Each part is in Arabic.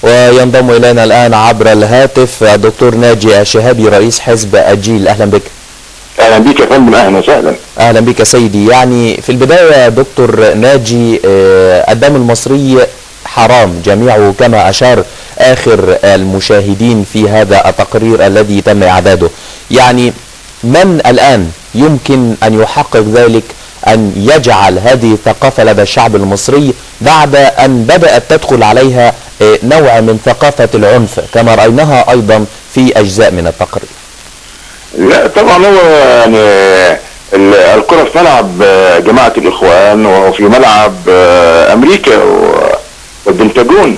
وينضم إلينا الآن عبر الهاتف الدكتور ناجي الشهابي رئيس حزب الجيل. أهلا بك. اهلا بك يا فندم. اهلا وسهلا. اهلا بك سيدي. يعني في البدايه دكتور ناجي، الدم المصري حرام جميعه كما اشار اخر المشاهدين في هذا التقرير الذي تم اعداده. يعني من الان يمكن ان يحقق ذلك، ان يجعل هذه الثقافه لدى الشعب المصري بعد ان بدات تدخل عليها نوع من ثقافه العنف كما رايناها ايضا في اجزاء من التقرير؟ لا طبعا، هو يعني الكرة في ملعب جماعة الإخوان وفي ملعب أمريكا والبنتاجون.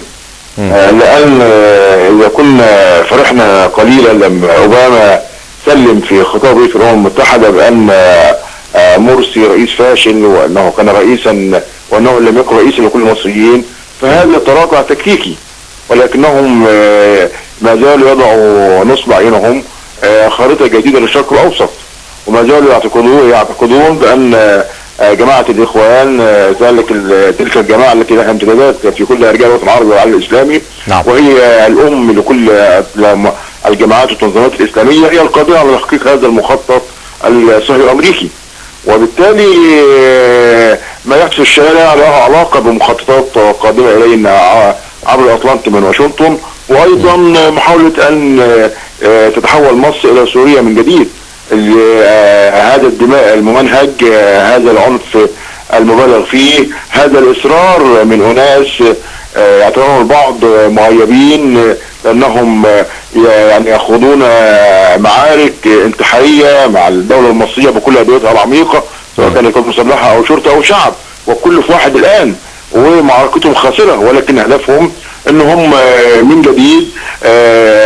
لأن إذا كنا فرحنا قليلا لما أوباما سلم في خطابه في الأمم المتحدة بأن مرسي رئيس فاشل وأنه كان رئيسا وأنه لم يكن رئيسا لكل المصريين، فهذا تراجع تكتيكي، ولكنهم ما زالوا يضعوا نصب عينهم خارطة جديدة للشرق الأوسط، وما زالوا يعتقدون بأن جماعة الإخوان تلك الجماعة التي لها امتدادات في كل أرجاء الوطن العربي والعالم الإسلامي، وهي الأم لكل الجماعات والتنظيمات الإسلامية، هي القادرة على تحقيق هذا المخطط الصهيوني الأمريكي. وبالتالي ما يحدث في الشارع له علاقة بمخططات قادمة إلينا عبر الأطلنطي من واشنطن، وأيضا محاولة أن تتحول مصر إلى سوريا من جديد. هذا الدماء الممنهج، هذا العنف المبالغ فيه، هذا الإصرار من أناس يعتبرون البعض مغيبين لأنهم يعني يخوضون معارك انتحارية مع الدولة المصرية بكل أدواتها العميقة، سواء كانت مسلحة أو شرطة أو شعب، وكل في واحد الآن، ومعركتهم خاسرة، ولكن هدفهم ان هم من جديد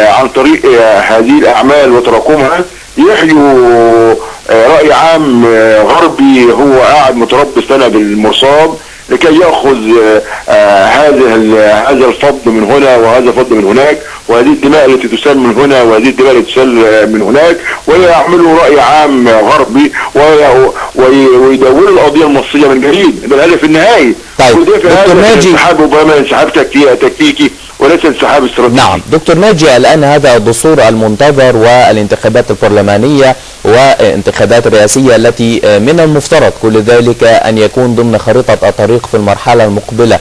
عن طريق هذه الاعمال وتراكمها يحيوا رأي عام غربي هو قاعد متربص لنا بالمرصاد لكي يأخذ هذا الفض من هنا وهذا الفض من هناك، وهذه الدماء التي تسال من هنا وهذه الدماء التي تسال من هناك، ويعملوا رأي عام غربي ويدوروا القضية المصرية من جديد بالهدف النهائي. طيب دكتور ناجي، انسحاب اوباما انسحاب تكتيكي وليس انسحاب استراتيجي. نعم دكتور ناجي، الآن هذا الدستور المنتظر والانتخابات البرلمانية وانتخابات الرئاسية التي من المفترض كل ذلك أن يكون ضمن خريطة الطريق في المرحلة المقبلة،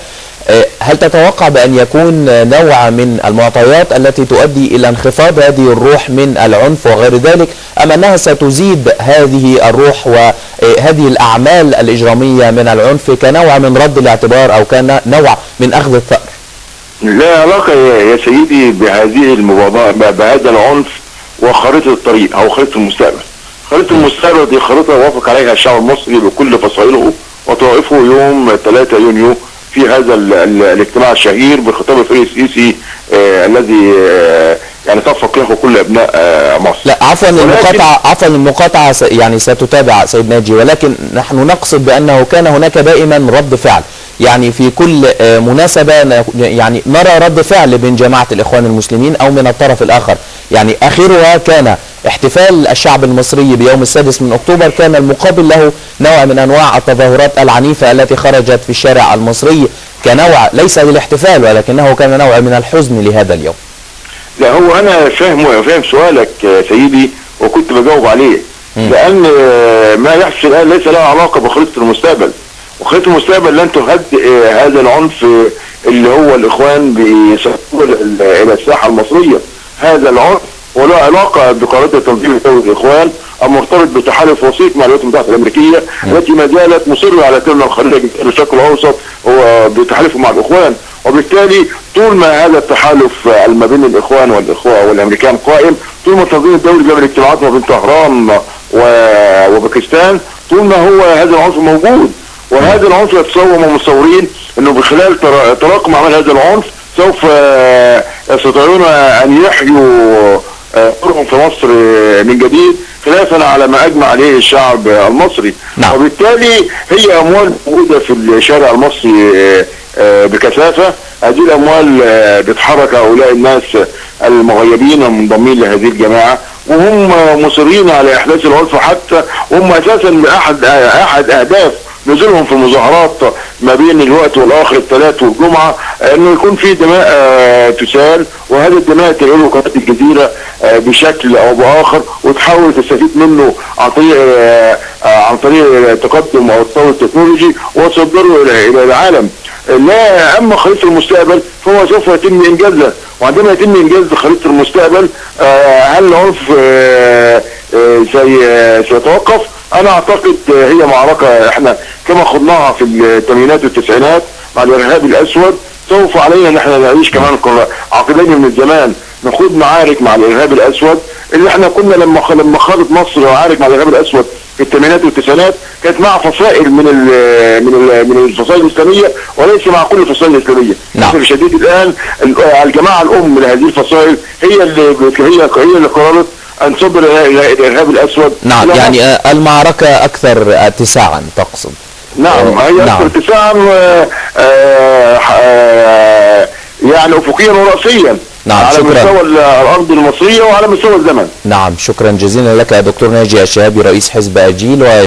هل تتوقع بأن يكون نوع من المعطيات التي تؤدي إلى انخفاض هذه الروح من العنف وغير ذلك، أم أنها ستزيد هذه الروح وهذه الأعمال الإجرامية من العنف كنوع من رد الاعتبار أو كنوع من أخذ الثأر؟ لا علاقة يا سيدي بهذه المبادرة بهذا العنف وخريطة الطريق أو خريطة المستقبل. خريطة المستقبل دي خريطة وافق عليها الشعب المصري بكل فصائله وطوائفه يوم 3 يونيو في هذا الاجتماع الشهير بخطاب الفريق السيسي الذي يعني تفق له كل ابناء مصر. لا عفوا المقاطعة يعني ستتابع سيد ناجي، ولكن نحن نقصد بأنه كان هناك دائما رد فعل، يعني في كل مناسبة يعني نرى رد فعل من جماعة الإخوان المسلمين أو من الطرف الآخر. يعني آخرها كان احتفال الشعب المصري بيوم 6 من أكتوبر، كان المقابل له نوع من أنواع التظاهرات العنيفة التي خرجت في الشارع المصري كنوع ليس للاحتفال ولكنه كان نوع من الحزن لهذا اليوم. لا هو أنا فاهم سؤالك سيدي وكنت بجاوب عليه، لأن ما يحصل الآن ليس له علاقة بخريطة المستقبل، وخريطة المستقبل لن تهدئ هذا العنف اللي هو الإخوان بيسيطروا إلى الساحة المصرية. هذا العنف وله علاقة بقرارات تنظيم دولة الإخوان المرتبط بتحالف وسيط مع الولايات المتحدة الأمريكية التي ما زالت مصرة على تمنع الخليج الشرق الأوسط وبتحالفه مع الإخوان. وبالتالي طول ما هذا التحالف ما بين الإخوان والأمريكان قائم، طول ما التنظيم الدولي بيعمل اجتماعات ما بين طهران وباكستان، طول ما هو هذا العنف موجود. وهذا العنف يتصور ومصورين انه بخلال تراكم اعمال هذا العنف سوف يستطيعون ان يحيوا طرقهم في مصر من جديد خلافا على ما اجمع عليه الشعب المصري. وبالتالي هي اموال موجوده في الشارع المصري بكثافه، هذه الاموال بتحرك هؤلاء الناس المغيبين المنضمين لهذه الجماعه، وهم مصرين على احداث العنف، حتى هم اساسا احد اهداف نزولهم في المظاهرات ما بين الوقت والاخر الثلاث والجمعه، انه يكون في دماء تسال، وهذه الدماء تنقل قناه الجزيره بشكل او باخر، وتحاول تستفيد منه عن طريق التقدم او التطور التكنولوجي، وتصدره الى العالم. لا، اما خريطه المستقبل فهو سوف يتم انجازها، وعندما يتم انجاز خريطه المستقبل هل العنف سيتوقف؟ انا اعتقد هي معركه احنا كما خضناها في الثمانينات والتسعينات مع الارهاب الاسود، سوف علينا ان احنا نعيش كمان عقدين من الزمان نخوض معارك مع الارهاب الاسود، اللي احنا كنا لما خاضت مصر معارك مع الارهاب الاسود في الثمانينات والتسعينات كانت مع فصائل من الفصائل الاسلاميه، وليس مع كل الفصائل الاسلاميه. للاسف الشديد الان الجماعه الام لهذه الفصائل هي اللي قررت ان تصدر الارهاب الاسود. نعم، يعني المعركه اكثر اتساعا تقصد؟ نعم، هي اكثر اتساعا يعني افقيا وراسيا. نعم، على شكرا. مستوى الارض المصريه وعلى مستوى الزمن. نعم، شكرا جزيلا لك دكتور ناجي الشهابي رئيس حزب أجيل.